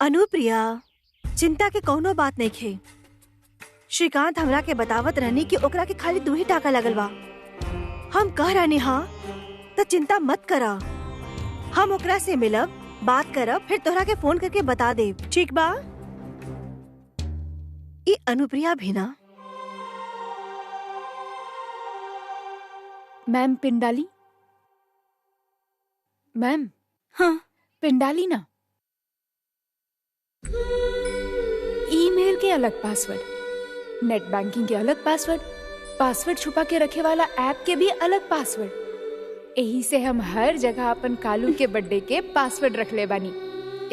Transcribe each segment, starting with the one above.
अनुप्रिया, चिंता के कौनो बात नहीं खे। श्रीकांत हमरा के बतावत रहनी कि ओकरा के खाली 2 ही टाका लगल बा। हम कह रहनी हाँ तो चिंता मत करा, हम ओकरा से मिलब, बात करब, फिर तोहरा के फोन करके बता दे, ठीक बा? ये अनुप्रिया भी ना। Ma'am Pindali, ma'am. हाँ पिंडाली ना। ईमेल के अलग पासवर्ड, नेट बैंकिंग के अलग पासवर्ड, पासवर्ड छुपा के रखे वाला ऐप के भी अलग पासवर्ड। यही से हम हर जगह अपन कालू के बर्थडे के पासवर्ड रख ले बानी।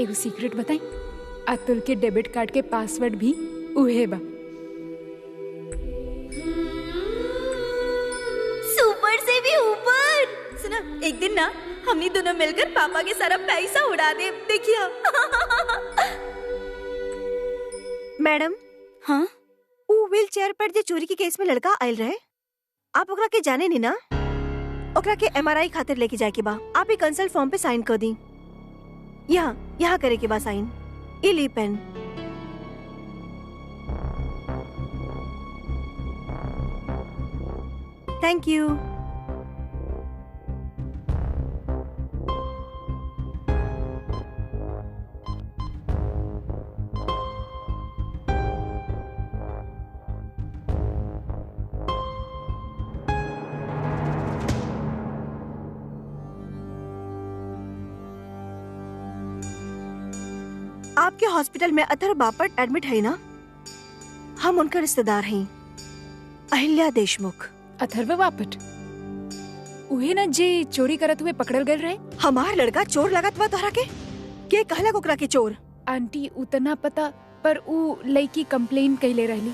एगो सीक्रेट बताई, अतुल के डेबिट कार्ड के पासवर्ड भी उहे बा। सुपर से भी ऊपर। सुना, एक दिन ना हमनी दोनों मिलकर पापा के सारा पैसा उड़ा दे, देखिए। मैडम। हाँ? वो व्हील चेयर पर जो चोरी के केस में लड़का आयल रहे, आप ओकरा के जाने नहीं ना? ओकरा के MRI खातिर लेके जाए के बा। आप एक कंसल्ट फॉर्म पे साइन कर दी। यहाँ करे के बा साइन। ये ली पेन। Thank you. आपके हॉस्पिटल में अथर्व बापट एडमिट है ना? हम उनका रिश्तेदार हैं, अहिल्या देशमुख। अथर्व बापट उहे ना जे चोरी करत हुए पकड़ल गए रहे? हमार लड़का चोर लगत बा तोहरा के कहला ओकरा के चोर? आंटी उतना पता, पर ऊ लड़की कंप्लेन कइले रहली।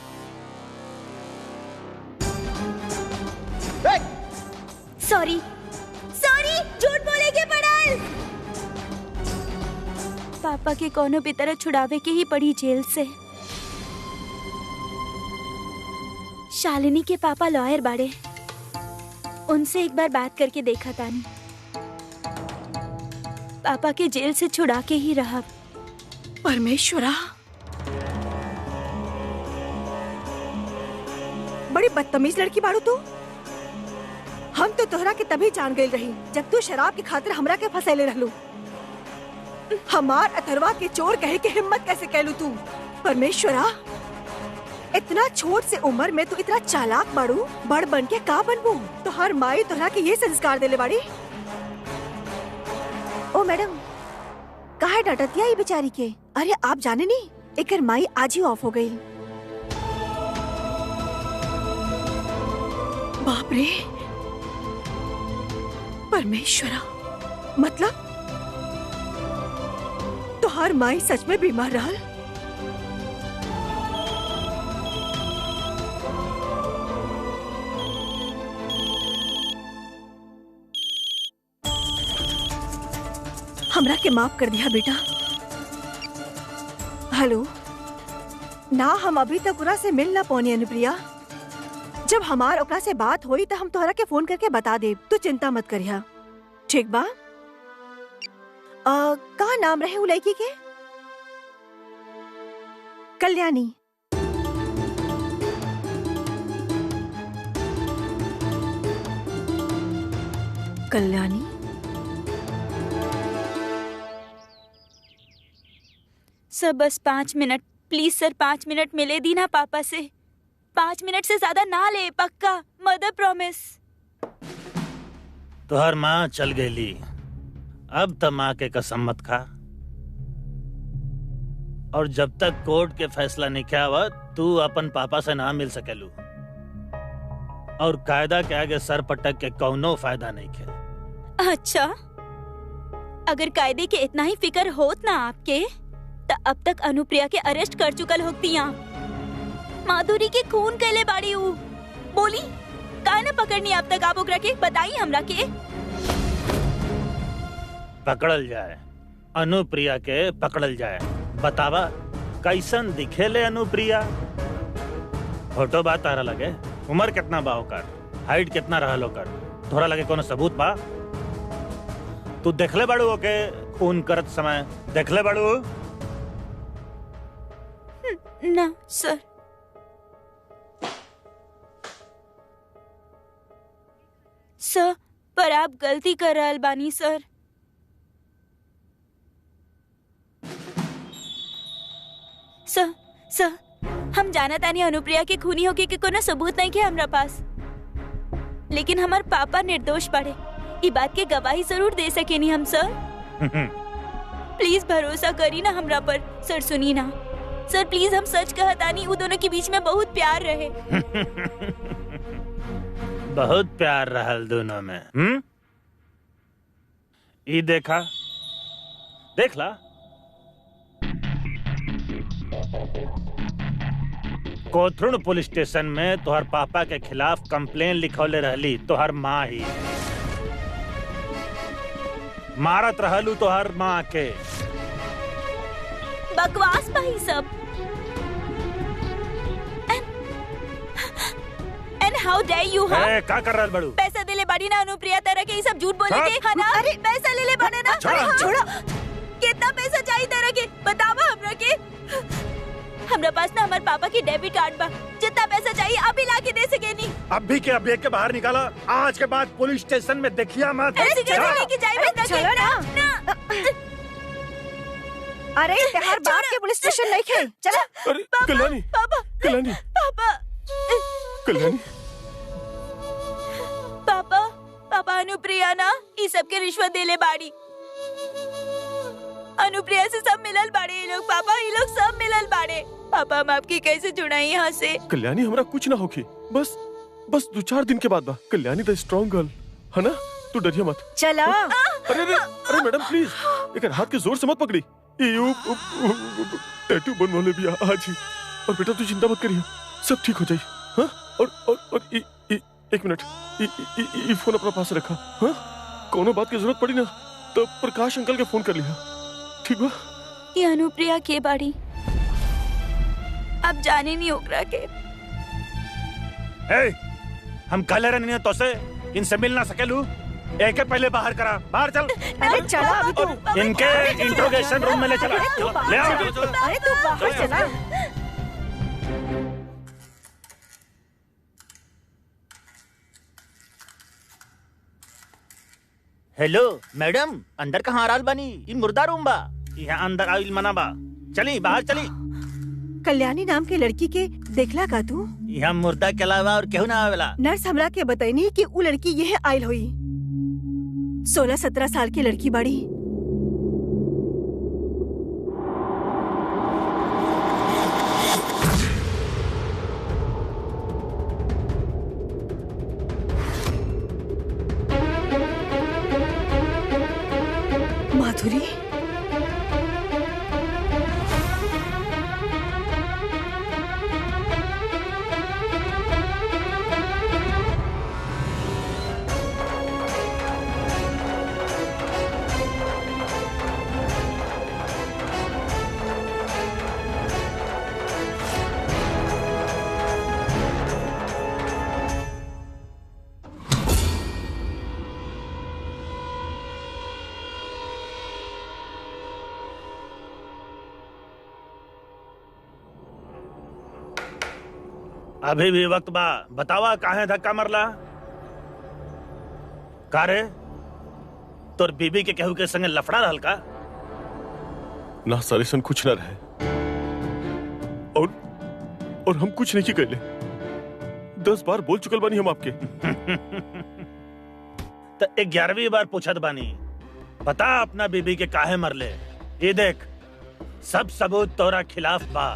सॉरी झूठ बोले के पड़ल। पापा के कोनो भी तरह छुड़ावे के ही पड़ी जेल से। शालिनी के पापा लॉयर बाड़े, उनसे एक बार बात करके देखा तानी। पापा के जेल से छुड़ा के ही रहा। परमेश्वरा, बड़ी बदतमीज लड़की बाड़ू तू। हम तो तोहरा के तभी जान गई रही जब तू शराब की खातिर हमरा के फसेले रहलू। हमार अथर्वा के चोर कहे के हिम्मत कैसे कहलू तू? परमेश्वरा, इतना छोट से उम्र में तू इतना चालाक बाड़ू, बड़ बन के का बनबू? तो हर माई तोहरा के ये संस्कार देले बाड़ी। ओ मैडम, काहे डांटतिया ये बेचारी के? अरे आप जाने नहीं, एकर माई आज ही ऑफ हो गई। बाप रे, परमेश्वरा, मतलब तो हर माई सच में बीमार रहल? हमरा के माफ कर दिया बेटा। हेलो ना, हम अभी तक ओकरा से मिल ना पौनी अनुप्रिया। जब हमार ओकरा से बात हुई तो हम तोहरा के फोन करके बता दे, तू चिंता मत करिया, ठीक बा? का नाम रहे वो लड़की के? कल्याणी। कल्याणी, सर बस 5 मिनट प्लीज सर, 5 मिनट मिले दी ना पापा से। 5 मिनट से ज्यादा ना ले, पक्का, मदर प्रॉमिस। तुहार माँ चल गईली, अब त माँ के कसम मत खा। और जब तक कोर्ट के फैसला नहीं आवत, तू अपन पापा से ना मिल सकेलू। और कायदा के आगे सर पटक के कौनो फायदा नहीं है। अच्छा, अगर कायदे के इतना ही फिक्र होत ना आपके, तो अब तक अनुप्रिया के अरेस्ट कर चुकल होती यहाँ। माधुरी के खून कैले बाड़ी ऊ। बोली काहे न पकड़नी अब तक? आप ओकरा के बताई हमरा के। पकड़ल जाए, अनुप्रिया के पकड़ल जाए। बतावा कैसन दिखेले अनुप्रिया? फोटो बात तारा लगे? उम्र कितना बा ओकर? हाइट कितना रहल ओकर? थोड़ा लगे कोनो सबूत बा? तू देखले बाड़ू ओके खून करत समय? देखले बाड़ू? ना सर। सर पर आप गलती कर रहल बानी सर। सर सर हम जाना तानी अनुप्रिया के खूनी होके के कोनो सबूत नहीं के हमरा पास, लेकिन हमार पापा निर्दोष पड़े ई बात के गवाही जरूर दे सकेनी हम सर। प्लीज भरोसा करी ना हमरा पर सर। सुनी ना सर प्लीज, हम सच कहतानी उ दोनों के बीच में बहुत प्यार रहे। बहुत प्यार रहल दोनों में। ई देखा, देख ला, कोथरुण पुलिस स्टेशन में तोहर पापा के खिलाफ कंप्लेन लिखौले रहली तोहर माँ ही। मारत रहलू तोहर माँ के। बकवास भाई सब। And how dare you, huh? का कर रहल बड़ू? पैसा देले बाड़ी ना अनुप्रिया तरह के ये सब झूठ बोले के, है ना? अरे पैसा ले ले बाड़े ना? छोड़ो। कितना पैसा चाहिए तरह के? बतावा हमरा के। हमरा पास ना हमारे पापा की डेबिट कार्ड बा, जितना पैसा चाहिए अभी लाके दे सकेनी। अभी के अभी के बाहर निकाला, आज के बाद पुलिस स्टेशन में देखिया मत। अरे लेके जाइए चलो ना। अरे तेहार बाप के पुलिस स्टेशन नहीं खे। चला। अरे कल्याणी, पापा, कल्याणी, पापा, कल्याणी, पापा, पापा अनुप्रिया ना ये सब के रिश्वत देले बाड़ी। अनुप्रिया से सब मिलल बाड़े ये लोग। पापा ये लोग सब मिलल बाड़े। पापा हम आपकी कैसे छुड़ाई यहाँ से? कल्याणी हमरा कुछ ना होगी, बस 2-4 दिन के बाद बा। कल्याणी द स्ट्रॉन्ग गर्ल है ना, तू डरिए मत। चला। अरे अरे अरे मैडम प्लीज, एक हाथ के जोर से मत पकड़ी। टैटू बनवाले भी आज ही। और बेटा तू चिंता मत करिए, सब ठीक हो जाए। हाँ? और एक मिनट, ये फोन अपना पास रखा। हाँ? कोनो बात की जरूरत पड़ी ना तो प्रकाश अंकल के फोन कर लिया, ठीक बा? ये अनुप्रिया के बाड़ी अब जाने नहीं ओकरा के। हम कल रहने तो से इनसे मिल ना सकेलू। एक के पहले बाहर करा, बाहर चल। अरे चला अभी तू। इनके इंट्रोगेशन रूम में ले चला। ले आओ। अरे तू बाहर चला। हेलो मैडम, अंदर कहाँ आराल बनी? ये मुर्दा रूम बा, यहाँ अंदर आइल मना बा। चली बाहर चली। कल्याणी नाम के लड़की के देखला का तू? यहाँ मुर्दा के अलावा और केहू ना आवेला। नर्स हमरा के बताईनी कि उ लड़की यह आयल हुई। 16-17 साल की लड़की बड़ी। माधुरी, अभी भी वक्त बा, बतावा काहे धक्का मरला? का रे, तोर बीबी के केहू के संगे लफड़ा रहल का? ना सर, ऐसा कुछ ना रहे। और हम कुछ नहीं कैले। 10 बार बोल चुकल बानी हम आपके। तो 11वीं बार पूछत बानी, बता अपना बीबी के काहे मरले। ये देख, सब सबूत तोरा खिलाफ बा।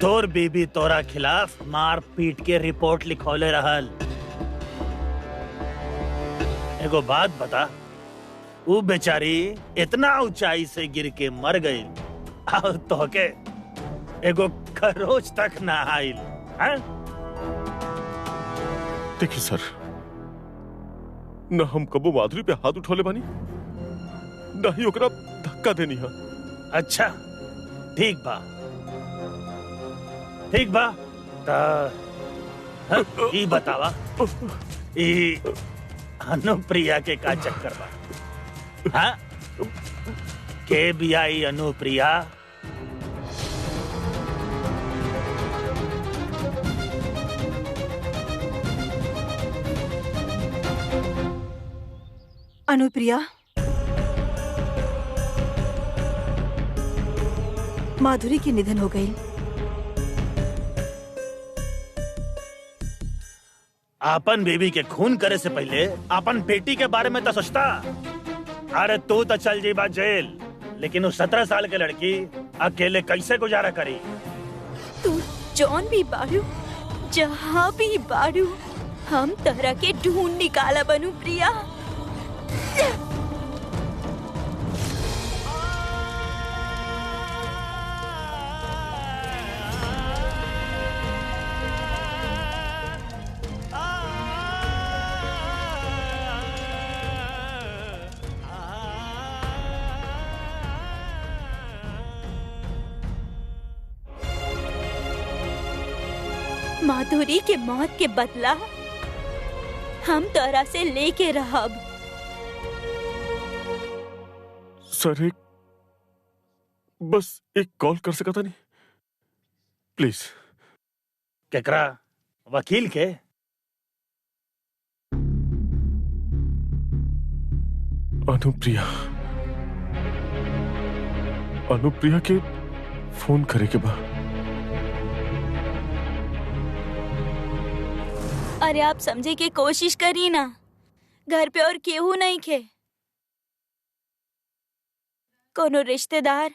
तोर बीबी तोरा खिलाफ मार पीट के रिपोर्ट लिखौले रहल। एगो बात बता, वो बेचारी इतना ऊंचाई से गिर के मर गई और तोहके एगो खरोच तक ना आइल। देखिए सर, न हम कबो माधुरी पे हाथ उठौले बानी, न ही ओकरा धक्का देनी है। अच्छा ठीक बा, ठीक बा। ई बतावा, ई अनुप्रिया के का चक्कर बा? हाँ? के बियाई अनुप्रिया? अनुप्रिया, माधुरी की निधन हो गई। आपन बेबी के खून करे से पहले आपन बेटी के बारे में तो सोचता। अरे तू तो चल जी बात जेल, लेकिन उस 17 साल के लड़की अकेले कैसे गुजारा करी? तू जौन भी बाड़ू, जहाँ भी बाड़ू, हम तरह के ढूंढ निकाला बनू प्रिया। माधुरी के मौत के बदला हम तोरा से लेके रहब। सर बस एक कॉल कर सका था नहीं, प्लीज। केकरा? वकील के? अनुप्रिया, अनुप्रिया के फोन करे के बाद। अरे आप समझे की कोशिश करी ना, घर पे और केहू नहीं खे, कोनो रिश्तेदार,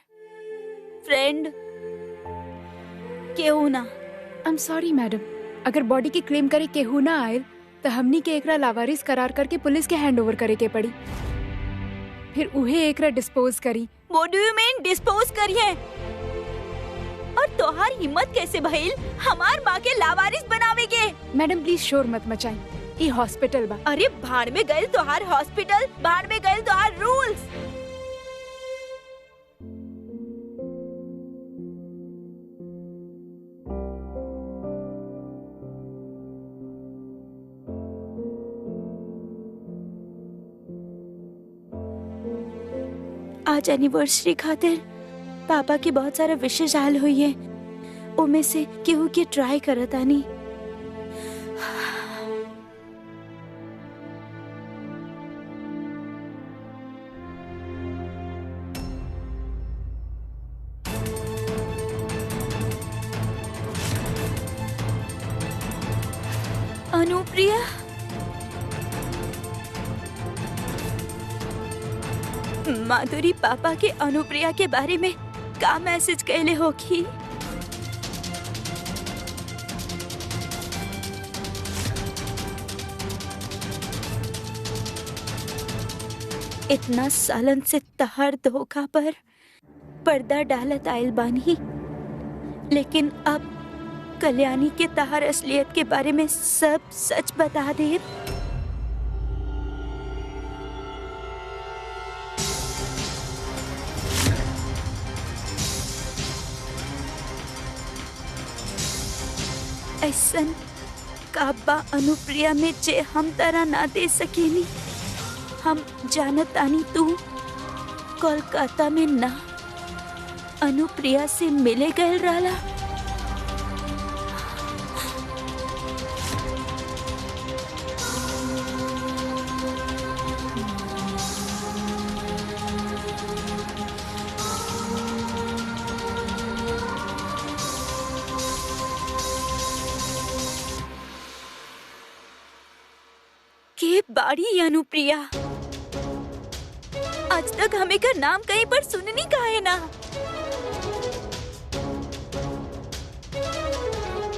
फ्रेंड, केहू ना। आई एम सॉरी मैडम, अगर बॉडी की क्लेम करे केहू ना आए तो हमनी के एकरा लावारिस करार करके पुलिस के हैंड ओवर करे के पड़ी, फिर उहे एकरा डिस्पोज करी। What do you mean dispose करिए? और तोहार हिम्मत कैसे भइल हमार माँ के लावारिस बनावे के? मैडम प्लीज शोर मत मचाई, ये हॉस्पिटल बा। अरे भाड़ में गए तोहार हॉस्पिटल, भाड़ में गए तोहार रूल्स। आज एनिवर्सरी खातिर पापा की बहुत सारा विशेष आयल हुई है, उनमें से केहू के ट्राई करत आनी। अनुप्रिया, माधुरी पापा के अनुप्रिया के बारे में का मैसेज कैले होगी? इतना सालन से तहर धोखा पर पर्दा डालत आयल बानी, लेकिन अब कल्याणी के तहर असलियत के बारे में सब सच बता दे। ऐसन काबा अनुप्रिया में जे हम तरह ना दे सकेनी। हम जानत आनी तू कोलकाता में ना अनुप्रिया से मिले गए रहला। के बाड़ी अनुप्रिया, आज तक हमें का नाम कहीं पर सुननी का है ना।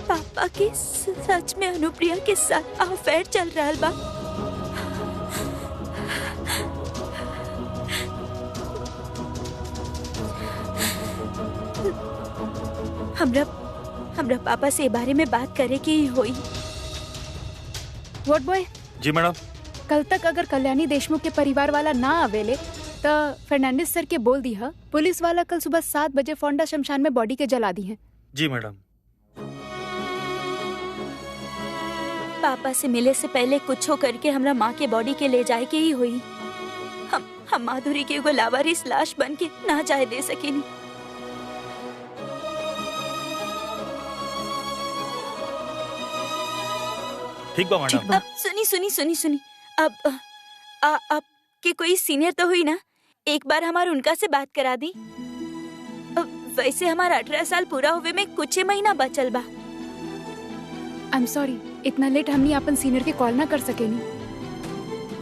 पापा के सच में अनुप्रिया के साथ अफेयर चल रहा बा। हमरा पापा से बारे में बात करे की होई। What boy? जी मैडम। कल तक अगर कल्याणी देशमुख के परिवार वाला ना आवेले तो फर्नांडिस सर के बोल दी है, पुलिस वाला कल सुबह 7 बजे फोंडा शमशान में बॉडी के जला दी है। जी मैडम। पापा से मिले से पहले कुछ करके हमरा माँ के बॉडी के ले जाए के ही हुई। हम माधुरी के एगो लावारिस लाश बन के ना जाए दे सकेनी। ठीक बा मैडम। अब सुनी अब के कोई सीनियर तो हुई ना, एक बार हमार उनका से बात करा दी। वैसे हमारा 18 साल पूरा हुए में कुछ ही महीना बचल बा। आई एम सॉरी, इतना लेट हमनी अपन सीनियर के कॉल ना कर सकेनी।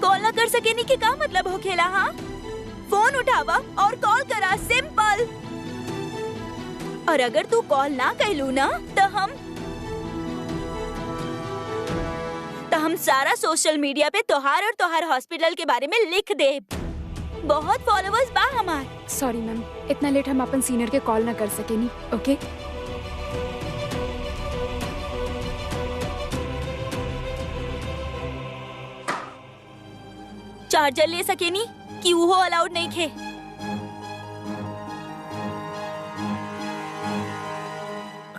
कॉल ना कर सकेनी के का मतलब हो खेला? हाँ, फोन उठावा और कॉल करा, सिंपल। और अगर तू कॉल ना कैलू ना तो हम सारा सोशल मीडिया पे तोहार और तोहार हॉस्पिटल के बारे में लिख दे। बहुत फॉलोवर्स बा हमार। सॉरी मैम, इतना लेट हम अपन सीनियर के कॉल ना कर सकेनी। ओके चार्जर ले सकेनी कि वो अलाउड नहीं खे?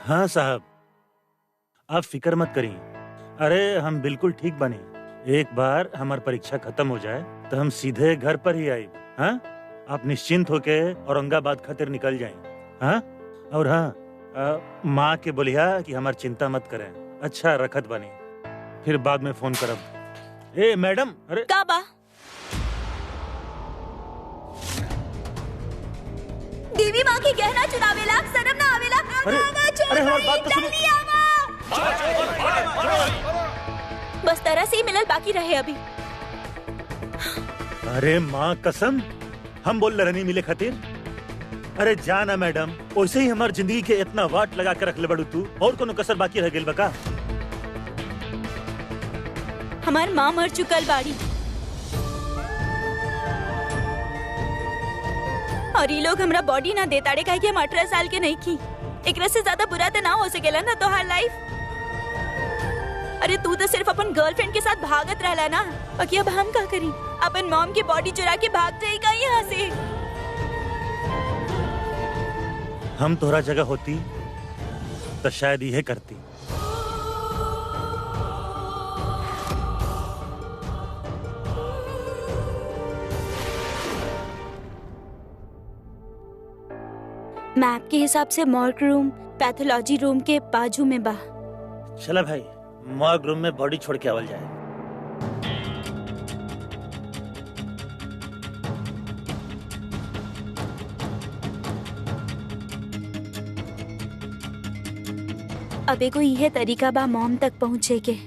हाँ साहब, आप फिक्र मत करिए। अरे हम बिल्कुल ठीक बने। एक बार हमारी परीक्षा खत्म हो जाए तो हम सीधे घर पर ही आए। हाँ, आप निश्चिंत होके औरंगाबाद खातिर निकल जाएं। हाँ, और हाँ, माँ के बोलिया कि हमारी चिंता मत करें। अच्छा रखत बने, फिर बाद में फोन करब। ए मैडम, अरे का बा? देवी माँ की गहना चुरावेला, शर्म ना आवेला? अरे हमारी बात तो सुनो। बस तरह से ही मिलल बाकी रहे अभी। अरे माँ कसम, हम बोल रहे नहीं मिले खातिर। अरे जाना मैडम, वैसे ही हमारी जिंदगी के इतना वाट लगा कर रख ले बड़ू तू, और कोनो कसर बाकी रह गेल बका? हमार माँ मर चुकल बाड़ी और ये लोग हमरा बॉडी ना देताड़े काहे कि हम 18 साल के नहीं की। एकरा से ज्यादा बुरा तो ना हो सकेला ना तोहार लाइफ। अरे तू तो सिर्फ अपन गर्लफ्रेंड के साथ भागत रहला ना, बाकी अब हम क्या करी? अपन मॉम की बॉडी चुरा के भाग जाएगा यहाँ से। हम तोहरा जगह होती तो शायद यह करती। मैप के हिसाब से मॉर्ग रूम पैथोलॉजी रूम के बाजू में बा। चला भाई, मॉर्ग रूम में बॉडी छोड़ के आवल जाए। अब एगो यह तरीका बा मॉम तक पहुँचे के।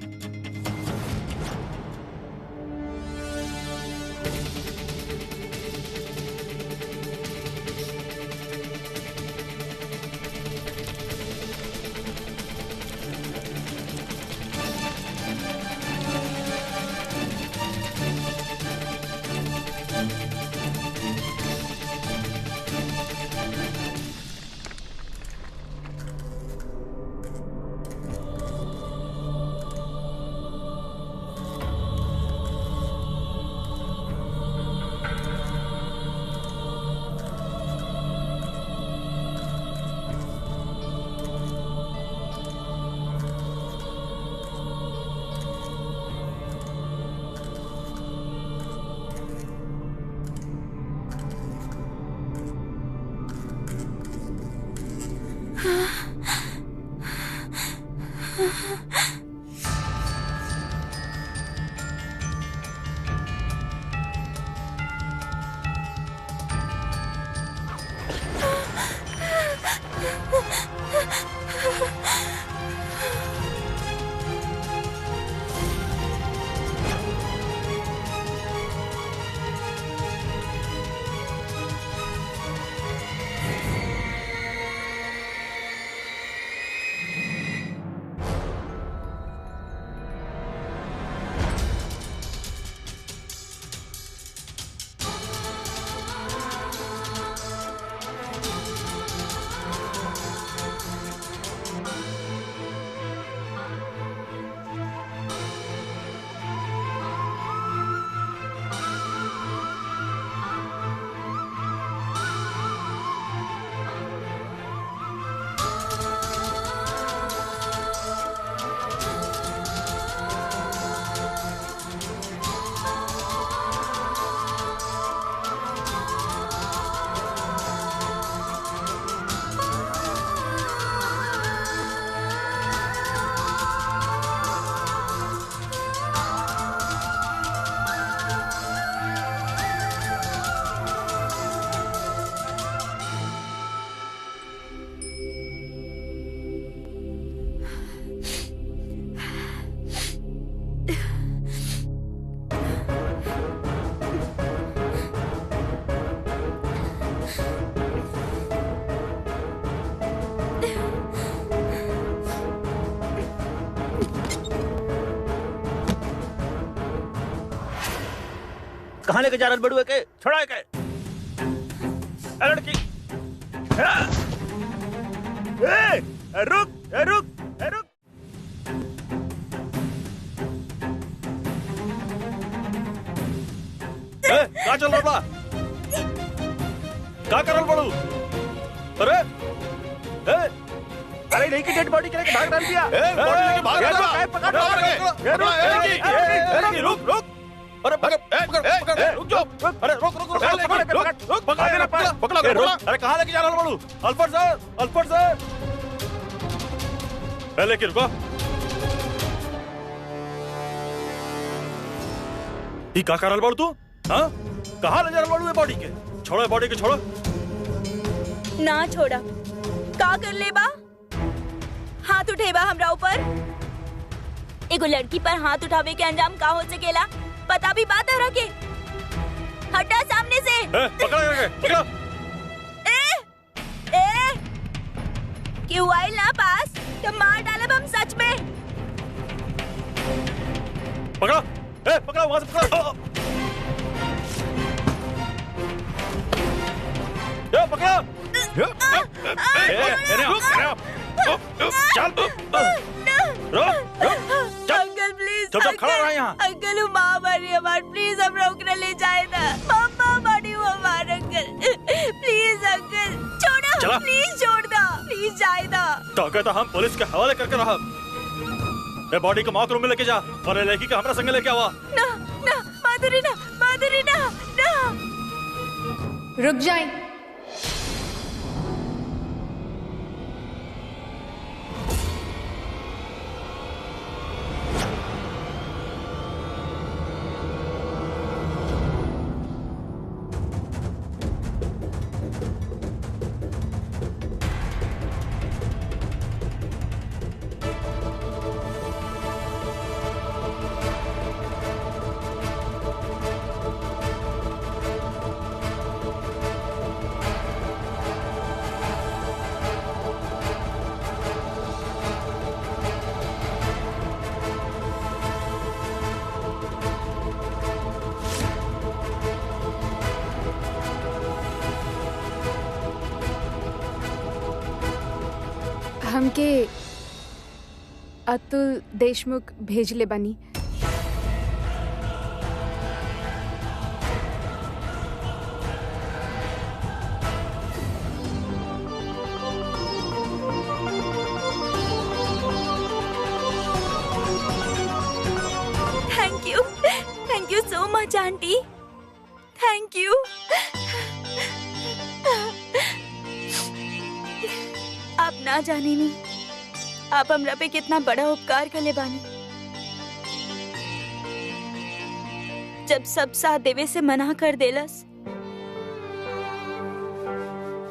कहाँ लेके जा रहा बड़ुआ के? छोड़ा के लड़की। रुक रुक रुक। कहाँ चल रहा बड़ा? क्या कर रहा बड़ू? अरे अरे नहीं की डेड बॉडी के लेके भाग डाल दिया। बॉडी लेके भाग रहा है। रुक रुक। अरे रुक जाओ। अरे रुक पकड़ा। अरे कहाँ लेके जा रहा बड़ू? अल्फर्ड सर लेके रुको। ये क्या कर रहा बड़ू तू? हाँ कहाँ ले जा रहा बड़ू ये बॉडी के? छोड़ो बॉडी के, छोड़ो। ना छोड़ा का कर ले बा? हाथ उठेबा हमरा ऊपर? एगो लड़की पर हाथ उठावे के अंजाम का हो सकेला? पता भी बात है के? हटा सामने से। पकड़ा। क्यों आइल ना पास तो मार डालब हम सच में। पकड़ा वहां से पकड़ा। पकड़ा। चल अंकल प्लीज। चल खड़ा रहा यहाँ। अंकल माँ मारी हमार, प्लीज हम रोक ले जाए ना। मामा मारी हमार अंकल, प्लीज अंकल छोड़ो। प्लीज छोड़ दो, प्लीज जाए दो। तो कहता हम पुलिस के हवाले करके रहा। ये बॉडी को मॉक रूम में लेके जा और ये लड़की का हमारा संग लेके आवा। ना माधुरी ना। रुक जाए। हमके अतुल देशमुख भेजले बानी। Thank you so much aunty, thank you. आप ना जाने नहीं आप हमरा पे कितना बड़ा उपकार कले बानी। जब सब साथ देवे से मना कर देलस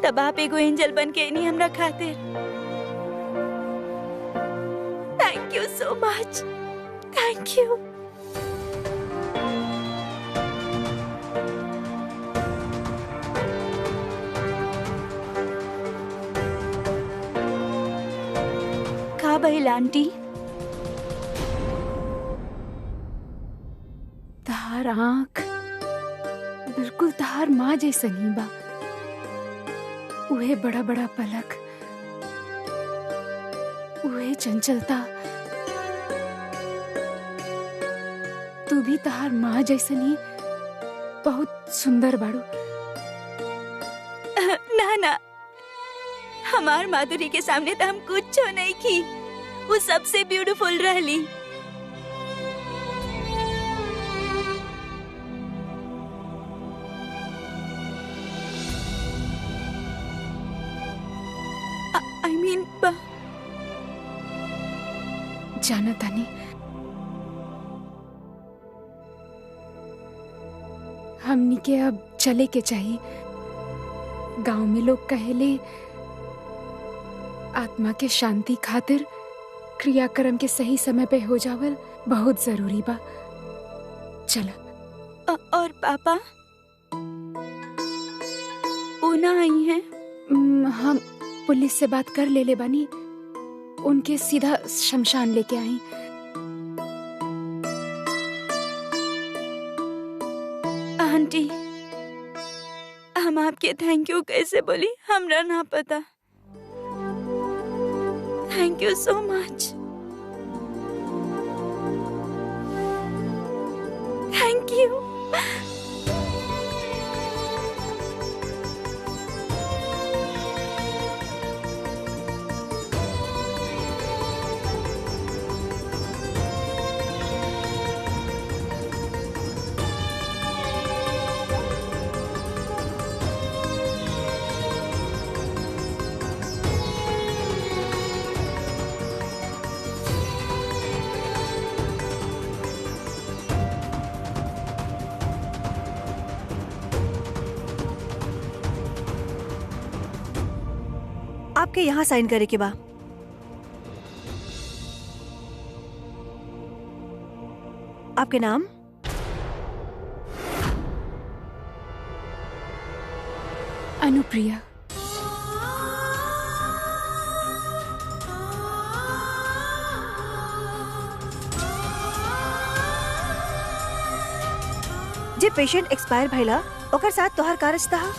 तब आप एगो एंजल बन के नहीं हमरा खातिर। Thank you so much, thank you. भइल आंटी? तहार आँख बिल्कुल तहार माँ जैसन ही बा। उहे बड़ा बड़ा पलक, उहे चंचलता। तू भी तहार माँ जैसन ही बहुत सुंदर बाड़ू। ना हमार माधुरी के सामने तो हम कुछ नहीं की, वो सबसे ब्यूटीफुल रहली। I mean, जाना तानी, हमनी के अब चले के चाहिए। गांव में लोग कहेले आत्मा के शांति खातिर क्रियाक्रम के सही समय पे हो जावल बहुत जरूरी बा। चला। और पापा वो ना आई हैं? हम पुलिस से बात कर ले बानी, उनके सीधा शमशान लेके आई। आंटी, हम आपके थैंक यू कैसे बोली हमरा ना पता। Thank you so much. Thank you. आपके यहाँ साइन करे के बा। आपके नाम? अनुप्रिया। जे पेशेंट एक्सपायर भइला ओकर साथ तोहार का रिश्ता हा?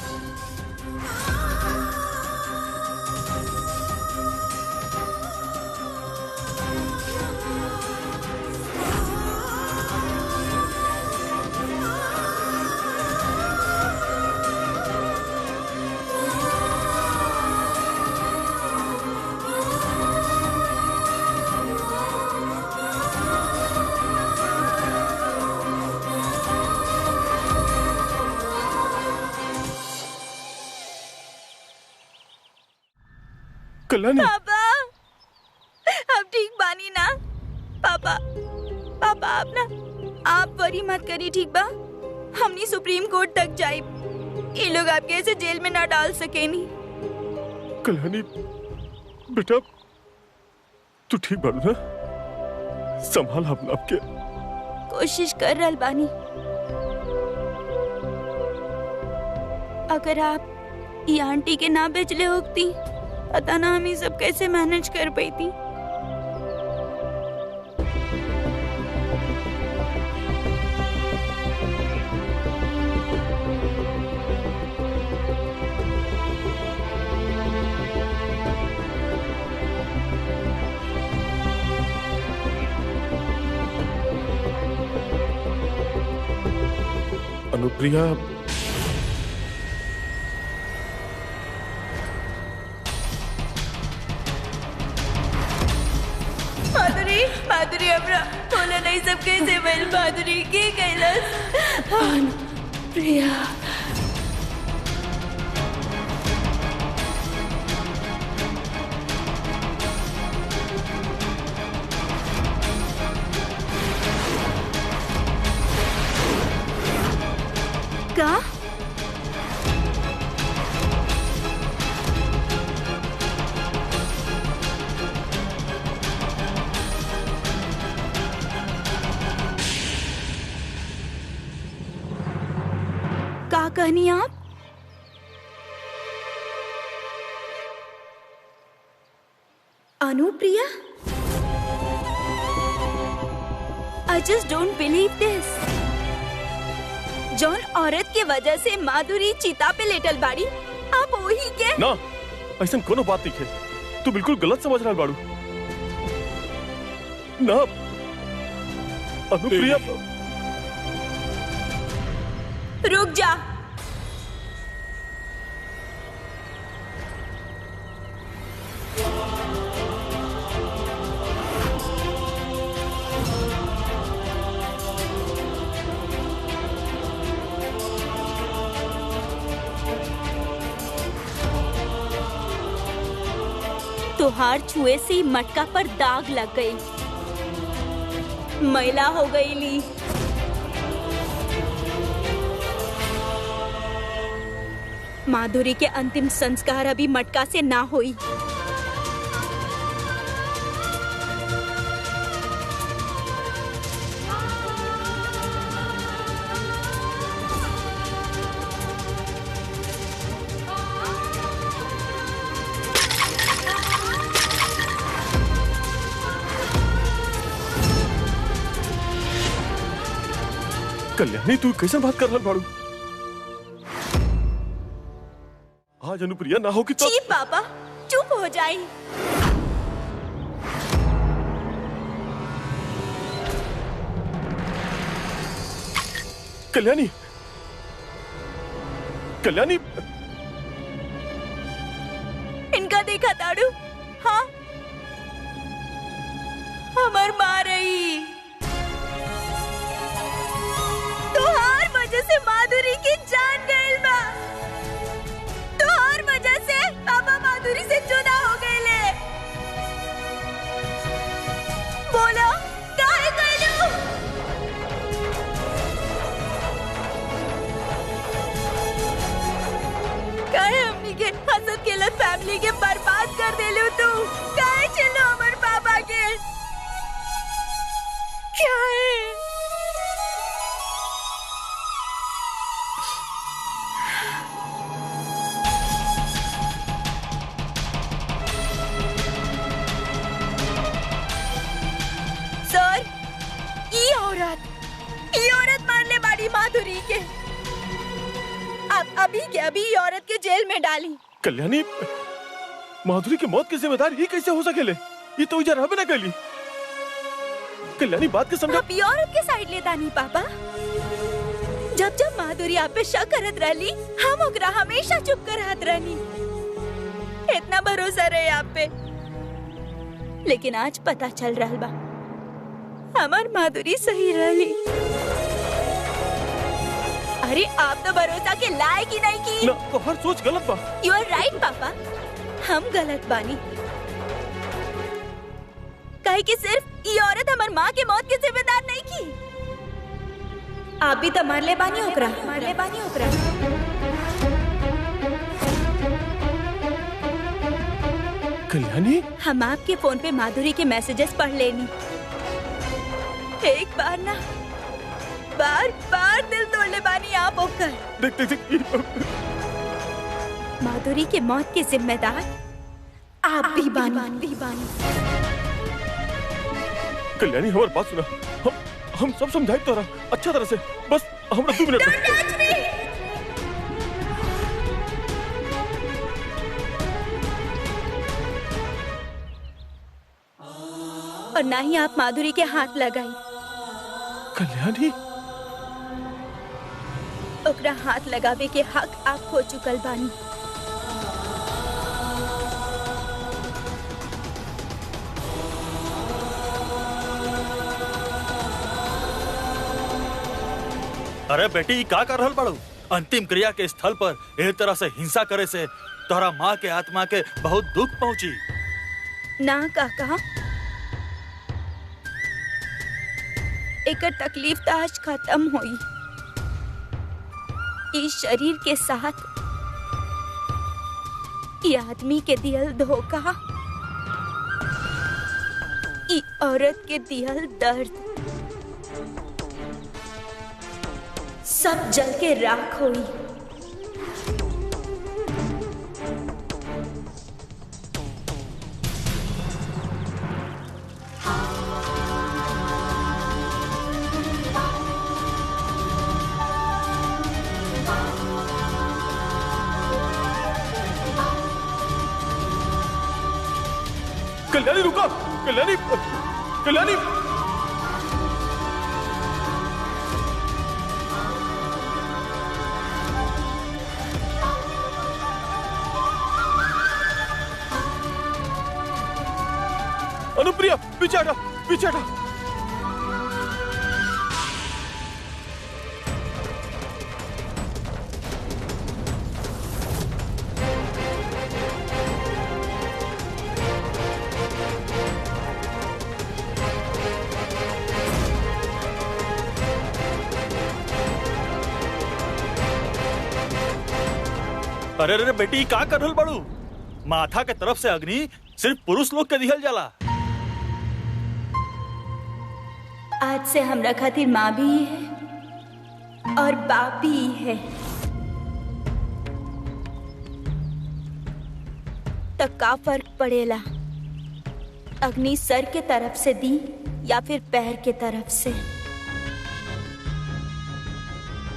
कल्याणी, पापा, अब ठीक बानी ना? पापा, पापा आप ना, आप वरी मत करी, ठीक बा? हमनी सुप्रीम कोर्ट तक जाए, ये लोग आपके ऐसे जेल में ना डाल सकेनी। कल्याणी बेटा, तू ठीक बाड़ू ना? संभाल अपना आपके। कोशिश कर रहल बानी। अगर आप ये आंटी के ना बेचले होती, पता ना हम ये सब कैसे मैनेज कर पाई थी। अनुप्रिया, माधुरी, माधुरी हमरा बोला नहीं सब कैसे बैल। माधुरी के कैलाश। प्रिया, का कहनी आप? Anupriya, I just don't believe this. जौन औरत के वजह से माधुरी चिता पे लेटल बाड़ी, आप वही के? ना, ऐसा कोनो बात नहीं है। तू बिल्कुल गलत समझ रहा है बाड़ू। ना, अनुप्रिया, रुक जा। तोहार छुए से ही मटका पर दाग लग गई, मैला हो गई ली। माधुरी के अंतिम संस्कार अभी मटका से ना हुई। कल्याणी, तू कैसे बात कर रहा बाड़ू? आज अनुप्रिया ना होगी तो जी पापा, चुप हो जाए। कल्याणी, कल्याणी, इनका देखा ताड़ू? हाँ, हमार माँ रही। तो हर वजह से माधुरी की जान गई बा। तो हर वजह से पापा माधुरी से जुदा हो गए ले। बोलो, काहे कहलू? काहे हमनी के हसद के लिए फैमिली के बर्बाद कर देलू तू? काहे चलो हमार पापा के? क्या है? सर, ये औरत मारने वाली माधुरी के अब अभी के अभी ये औरत के जेल में डाली। कल्याणी, माधुरी की मौत की जिम्मेदार ये कैसे हो सकेले? ये तो इधर रह ना कैली। कल्याणी, बात के समझा। आप ये औरत के साइड लेता नहीं पापा। जब जब माधुरी आप पे शक करत रहली, हम ओकरा हमेशा चुप करत रहनी। इतना भरोसा रहे आप पे, लेकिन आज पता चल रहा बा हमार माधुरी सही रहली। अरे आप तो भरोसा के लायक ही नहीं की। ना, तो हर सोच गलत बा। यू आर राइट पापा, हम गलत बानी। काहे कि सिर्फ ये औरत हमार माँ के मौत के जिम्मेदार नहीं की। आप भी तो मार ले बानी ओकरा। कल्याणी, हम आपके फोन पे माधुरी के मैसेजेस पढ़ लेनी। एक बार ना, बार बार दिल तोड़ने बानी आप होकर। देख देख देख, माधुरी के मौत के जिम्मेदार आप भी बानी। कल्याणी, हमारी बात सुना। हम सब समझाए तोरा अच्छा तरह से। बस हमरा 2 मिनट दे। और ना ही आप माधुरी के हाथ लगाई। कल्याणी, ओकरा हाथ लगावे के हक आप खो चुकल बानी। अरे बेटी, का कर रहल बाड़ू? अंतिम क्रिया के स्थल पर एक तरह से हिंसा करे से तोहरा माँ के आत्मा के बहुत दुख पहुँची। ना काका, एकर तकलीफ तो आज खत्म हुई। इस शरीर के साथ ये आदमी के दियल धोखा, ये औरत के दियल दर्द सब जल के राख हुई। कल्याणी, रुको। कल्याणी, कल्याणी, अनुप्रिया, पीछे हटा, पीछे हटा। अरे अरे बेटी, का कर रहल बाड़ू? माथा के तरफ से अग्नि सिर्फ पुरुष लोग के दिहल जाला। आज से हमरा खातिर माँ भी है और बाप भी है। तब का फर्क पड़ेला? अग्नि सर के तरफ से दी या फिर पैर के तरफ से?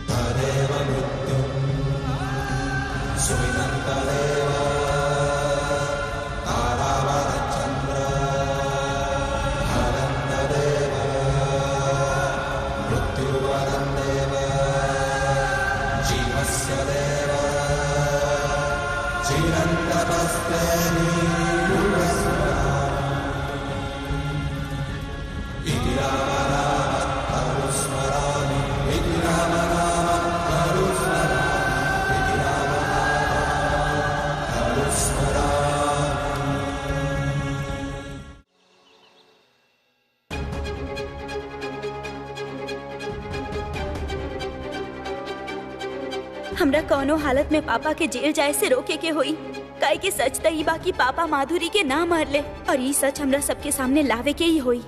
तदेव मृत्युं सुविदं तदेव हमरा कौनो हालत में पापा के जेल जाए से रोके के होई। काहे के सच त ई बा कि पापा माधुरी के ना मारले और ई सच हमरा सबके सामने लावे के ही होई।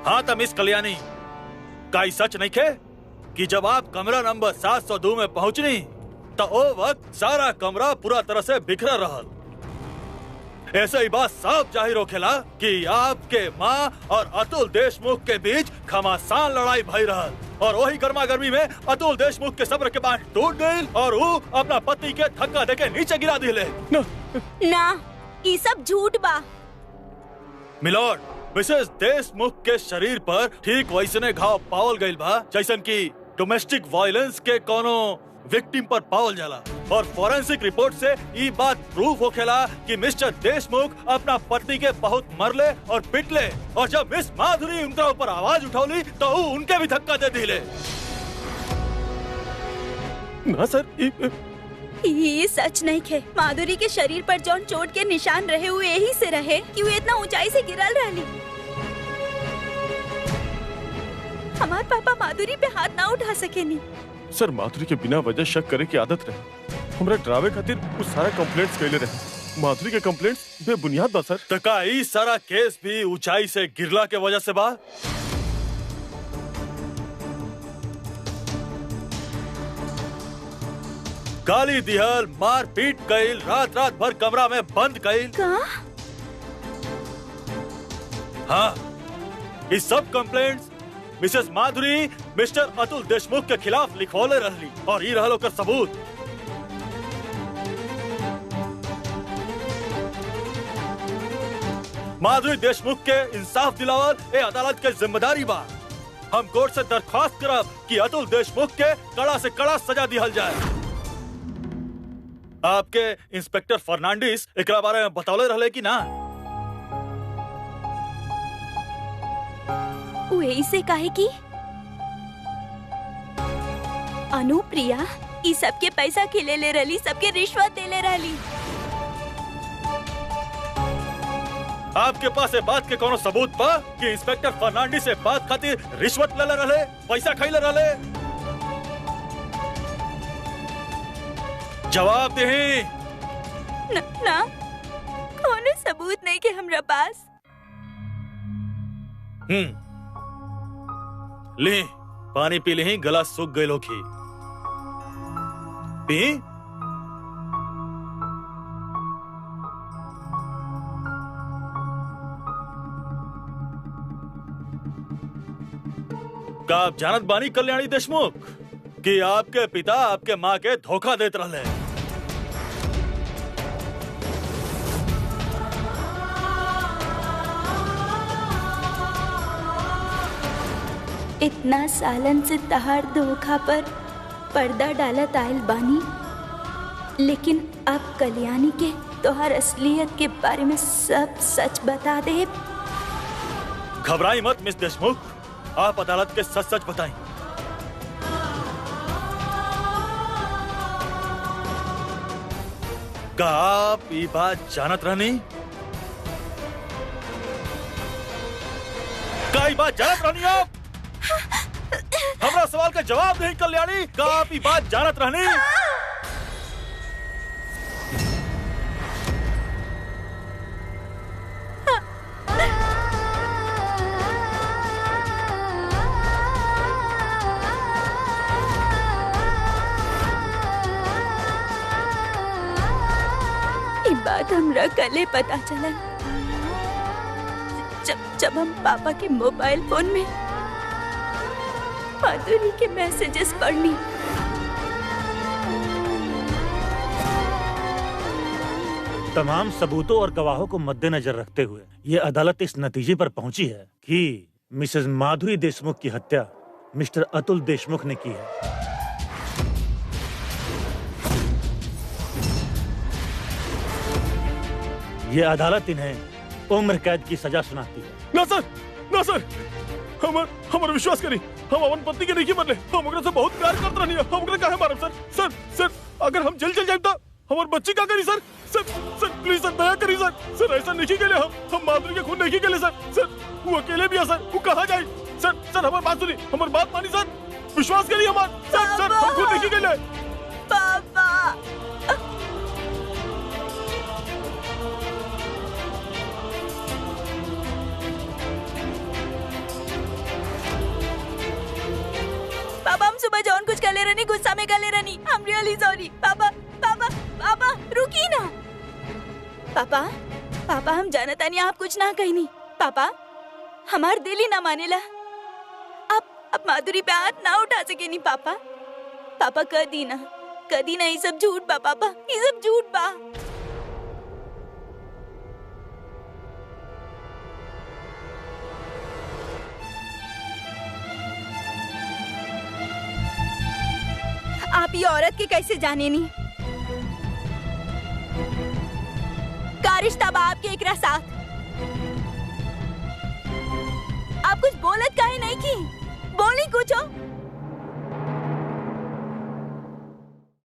हाँ त मिस कल्याणी, का ई सच नहीं खे कि जब आप कमरा नंबर 702 में पहुंचनी तो ओ वक्त सारा कमरा पूरा तरह से बिखरा रहल। ऐसे ही बात साफ जाहिर होखेला कि आपके माँ और अतुल देशमुख के बीच घमासान लड़ाई भई रहल और वही गर्मा गर्मी में अतुल देशमुख के सब्र के बांध टूट गई और वो अपना पति के धक्का देके नीचे गिरा दिले। ना, ई सब झूठ बा। मिलोड, मिसेस देशमुख के शरीर पर ठीक वैसने घाव पावल गईल बा जैसन कि डोमेस्टिक वायलेंस के कोनो विक्टिम पर पावल जाला और फॉरेंसिक रिपोर्ट से ये बात प्रूफ होखेला कि मिस्टर देशमुख अपना पत्नी के बहुत मरले और पिटले और जब मिस माधुरी उनका ऊपर आवाज उठौली तो वो उनके भी धक्का दे दिले। ना सर, ये सच नहीं खे। माधुरी के शरीर पर जौन चोट के निशान रहे हुए यही से रहे कि वो इतना ऊंचाई से गिरल रहली। हमार पापा माधुरी पे हाथ ना उठा सके नहीं। सर, माधुरी के बिना वजह शक करे की आदत रहे। हमरा डरावे खातिर उस सारा कंप्लेंट्स कैले रहे। माधुरी के कंप्लेंट्स बेबुनियाद बा सर। तो का ई सारा केस भी ऊंचाई से गिरला के वजह से बा? गाली दिहल, मार पीट कईल, रात रात भर कमरा में बंद कईल। हाँ, इस सब complaints Mrs Madhuri mister Atul Deshmukh के खिलाफ लिखवाले रहली और ये रहल ओकर सबूत। माधुरी देशमुख के इंसाफ दिलावल ए अदालत के जिम्मेदारी बा। हम कोर्ट से दरख्वास्त करब कि अतुल देशमुख के कड़ा से कड़ा सजा दिहल जाए। आपके इंस्पेक्टर फर्नांडिस एकरा बारे में बतौले रहले कि ना? वही से काहे की अनुप्रिया ई सबके पैसा खिले ले रही, सबके रिश्वत दे ले रही। आपके पास ये बात के कोनो सबूत बा कि इंस्पेक्टर फर्नांडिस से बात खातिर रिश्वत ले रहे, पैसा खैले रहे? जवाब दे। ना, कोनो सबूत नहीं के हमरा पास। ली, पानी पी ली, गला सूख गई लोखी। पी। का आप जानत बानी कल्याणी देशमुख कि आपके पिता आपके माँ के धोखा देते रहे? इतना सालन से तहार धोखा पर पर्दा डालत आयल बानी, लेकिन अब कल्याणी के तोहर असलियत के बारे में सब सच बता दे। घबराई मत मिस देशमुख, आप अदालत के सच सच बताएं। का आप ये बात जानत रहनी? का ये बात जानत रहनी आप? हमरा सवाल का जवाब नहीं कल्याणी, का आप ये बात जानत रहनी? ये बात हमरा कले पता चला जब हम पापा के मोबाइल फोन में माधुरी के मैसेजेस पढ़नी। तमाम सबूतों और गवाहों को मद्देनजर रखते हुए ये अदालत इस नतीजे पर पहुंची है कि मिसेस माधुरी देशमुख की हत्या मिस्टर अतुल देशमुख ने की है। ये अदालत इन्हें उम्र कैद की सजा सुनाती है। ना सर, ना सर, हमार विश्वास करी, हम अपन पत्नी के नहीं मरले, हम ओकरा से बहुत प्यार करत रहनी, हम ओकरा काहे मारब सर? सर सर अगर हम जेल चल जाए तो हमार बच्ची का करी सर? सर सर प्लीज सर, दया करी सर। सर ऐसा नहीं केले, हम माधुरी के खून नहीं केले सर। सर वो अकेले भी है सर, वो कहाँ जाए? सर सर हमार बात सुनी, हमार बात मानी सर, विश्वास करिए हमार। सर सर हम खून नहीं केले। पापा पापा, हम सुबह जॉन कुछ कर ले रही, गुस्सा में कर ले रही। I'm really sorry। पापा पापा पापा रुकी ना। पापा पापा हम जानता नहीं आप कुछ ना कही नहीं। पापा हमार दिल ही ना मानेला। आप माधुरी पे हाथ ना उठा सके नहीं। पापा पापा कदी ना ये सब झूठ बा। पापा ये सब झूठ बा। आप ये औरत के कैसे जाने नहीं? का रिश्ता बा आपके एकरा साथ?